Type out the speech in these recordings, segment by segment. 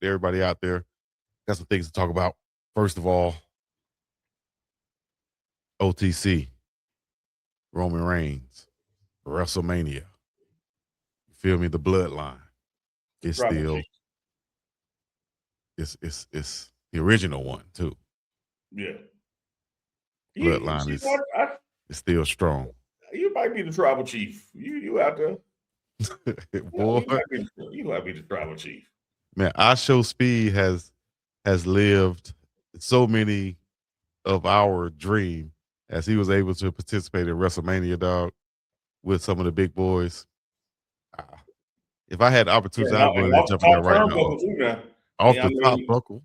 to everybody out there. Got some things to talk about. First of all, OTC, Roman Reigns, WrestleMania. You feel me? The bloodline is Tribal still chief. it's the original one too. Yeah. Bloodline See, is still strong. you might be the tribal chief. You out there? Boy, You might be the tribal chief. man, our show speed has lived so many of our dream as he was able to participate in WrestleMania, dog, with some of the big boys. Ah, if I had the Yeah, opportunity, I'd go in and there and off jump the in there top right now. turnbuckle too now. Off I the top mean, buckle.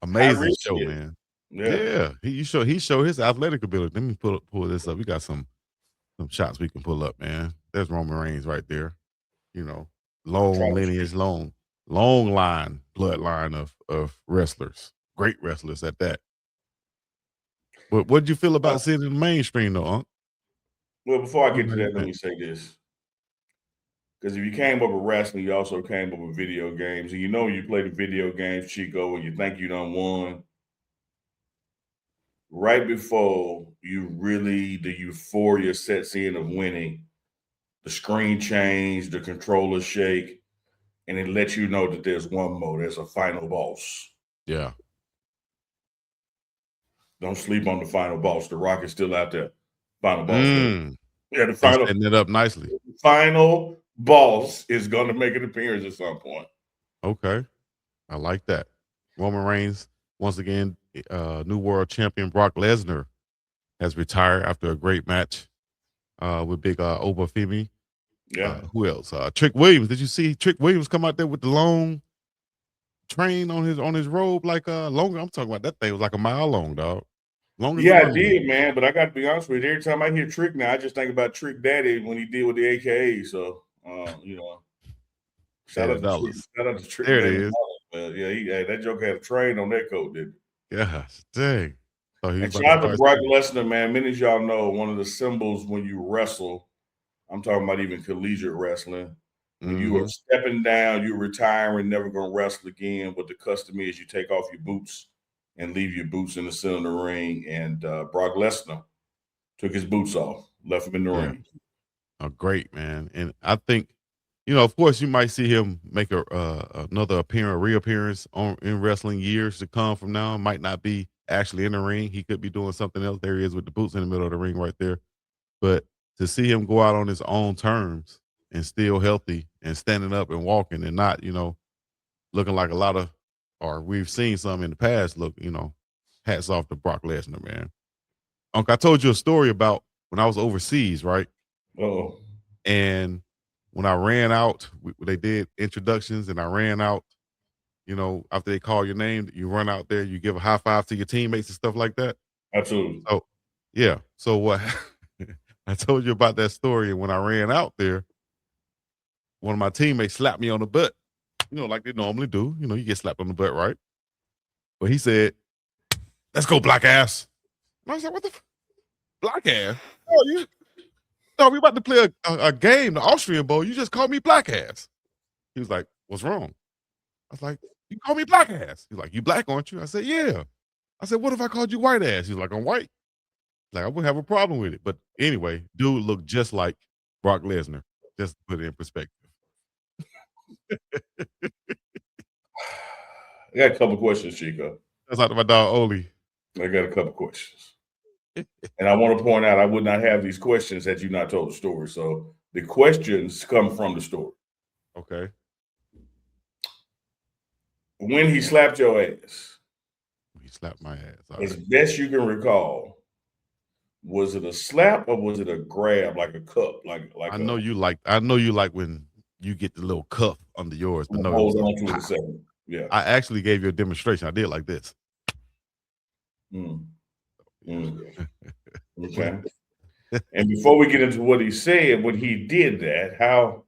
high Amazing risk show, shit. man. Yeah. Yeah. He showed his athletic ability. Let me pull this up. We got some shots we can pull up, man. There's Roman Reigns right there. You know, long Tribal chief. lineage, long line, bloodline of wrestlers. Great wrestlers at that. But what did you feel about seeing it in the mainstream though, Unc? Well, before I What get to about you that, let think? me say this. Because if you came up with wrestling, you also came up with video games. And you know you play the video games, Chico, and you think you done won. Right before the euphoria sets in of winning, the screen change, the controller shake, and it lets you know that there's one more. There's a final boss. Yeah. Don't sleep on the final boss. The Rock is still out there. Final boss. Mm. Yeah, the They setting it up nicely. final boss is going to make an appearance at some point. Okay. I like that. Roman Reigns, once again, new world champion Brock Lesnar has retired after a great match with Big Obafemi. Yeah. Who else? Trick Williams. Did you see Trick Williams come out there with the long train on his robe? Like longer. I'm talking about that thing was like a mile long, dog. Longer than Yeah, I mine. did, man. But I got to be honest with you. Every time I hear Trick now, I just think about Trick Daddy when he did with the AKA. So, shout out to Trick. $10. Shout out to Trick There it Daddy. is. Yeah, that joke had a train on that coat, didn't it? Gosh, dang. So he was And about to shout out to start Brock singing. Lesnar, man. Many of y'all know one of the symbols when you wrestle. I'm talking about even collegiate wrestling. When you are stepping down, you're retiring, never going to wrestle again. What the custom is, you take off your boots and leave your boots in the center of the ring. And Brock Lesnar took his boots off, left him in the Yeah. ring. Oh, great, man. And I think, of course, you might see him make another reappearance in wrestling years to come from now. Might not be actually in the ring. He could be doing something else. There he is with the boots in the middle of the ring right there. But to see him go out on his own terms and still healthy and standing up and walking and not, looking like a lot of, or we've seen some in the past look, hats off to Brock Lesnar, man. Uncle, I told you a story about when I was overseas, right? Oh, And when I ran out, they did introductions, and I ran out. After they call your name, you run out there, you give a high five to your teammates and stuff like that. absolutely. So, yeah. So what? I told you about that story, and when I ran out there, one of my teammates slapped me on the butt. Like they normally do. You get slapped on the butt, right? But he said, "Let's go, black ass." And I was like, "What the black ass? Oh, no, we about to play a game, the Austrian Bowl. You just called me black ass." He was like, "What's wrong?" I was like, "You call me black ass." He's like, "You black, aren't you?" I said, "Yeah." I said, "What if I called you white ass?" He's like, "I'm white." Like, I wouldn't have a problem with it. But anyway, dude looked just like Brock Lesnar. Just to put it in perspective. I got a couple questions, Chico. That's out to my dog Oli. I got a couple questions. And I want to point out I would not have these questions had you not told the story. So the questions come from the story. Okay. When he slapped your ass, He slapped my ass. All as right. best you can recall, was it a slap or was it a grab, like a cup, I know you like when you get the little cuff under yours, but no, it was hold a on to it pow. a second. Yeah. I actually gave you a demonstration. I did like this. Okay. And before we get into what he said, when he did that, how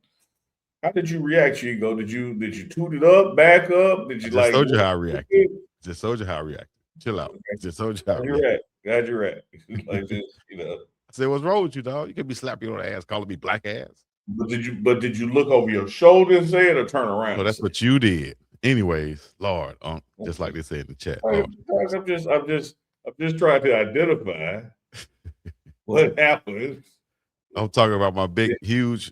did you react, Chico? Did you toot it up, back up? Did I you just like? told you how I reacted. Just told you how I reacted. Chill out. Just told you how I reacted. Glad you're right. Like this, I said, "What's wrong with you, dog? You can't be slapping on the ass, calling me black ass." But did you look over your shoulder and say it, or turn around? So that's what you did. Anyways, Lord, just like they said in the chat. I'm just trying to identify what happened. I'm talking about my big, huge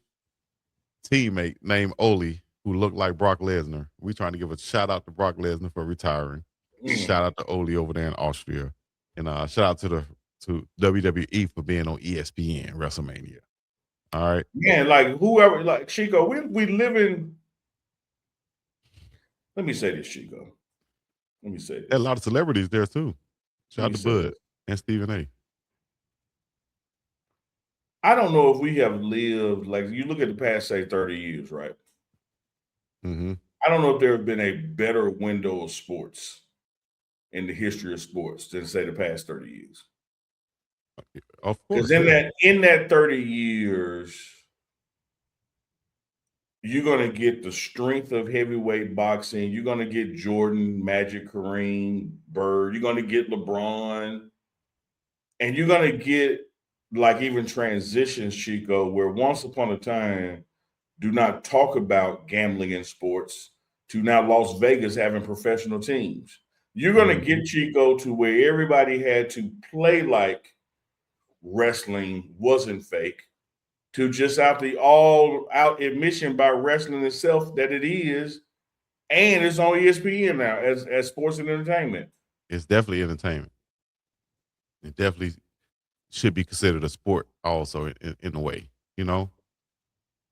teammate named Oli, who looked like Brock Lesnar. We trying to give a shout out to Brock Lesnar for retiring. Shout out to Oli over there in Austria, and shout out to WWE for being on ESPN Wrestlemania. All right, man. Like whoever, like Chico, we live in. Let me say this, Chico. Let me say this. a lot of celebrities there too. Shout out to Bud and Stephen A. I don't know if we have lived, like you look at the past, say 30 years, right? Mm-hmm. I don't know if there have been a better window of sports in the history of sports than say the past 30 years. Of course. Because in that 30 years, you're going to get the strength of heavyweight boxing. You're going to get Jordan, Magic, Kareem, Bird. You're going to get LeBron. And you're going to get like even transitions, Chico, where once upon a time, do not talk about gambling in sports to now Las Vegas having professional teams. You're going to get, Chico, to where everybody had to play like wrestling wasn't fake, to just out the all-out admission by wrestling itself that it is, and it's on ESPN now as sports and entertainment. It's definitely entertainment. It definitely should be considered a sport also in a way, you know?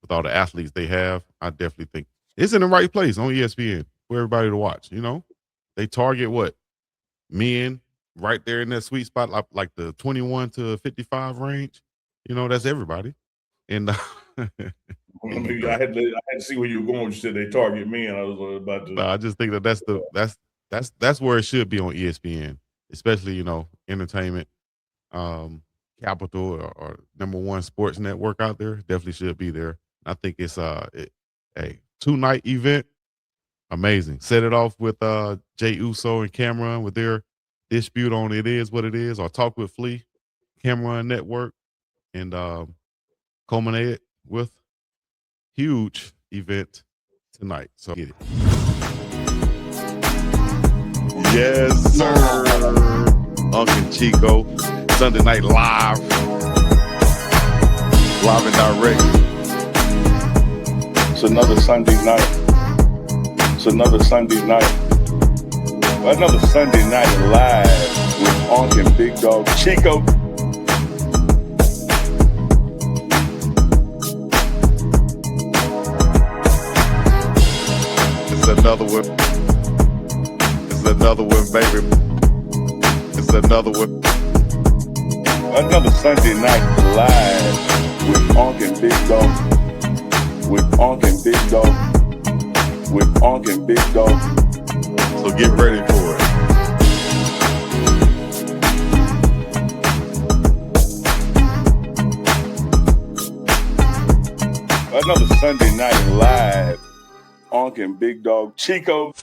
With all the athletes they have, I definitely think it's in the right place on ESPN for everybody to watch, you know? They target what? Men right there in that sweet spot, like the 21 to 55 range. You know, that's everybody. And I had to see where you were going when you said they target men. I was about to. No, I just think that's where it should be on ESPN, especially, you know, entertainment, capital or number one sports network out there. Definitely should be there. I think it's a 2-night event. Amazing. Set it off with Jey Uso and Cameron with their dispute on It Is What It Is, or Talk with Flea, Cameron Network, and culminate it with huge event tonight. So get it. Yes, sir. Uncle Chico, Sunday Night Live and direct. It's another Sunday night. It's another Sunday night. Another Sunday night live with Unc and Big Dog Chico. It's another one. It's another one, baby. It's another one. Another Sunday night live with Unc and Big Dog. With Unc and Big Dog. With Unc and Big Dog. So get ready for it. Another Sunday night live. Unc and Big Dog Chico.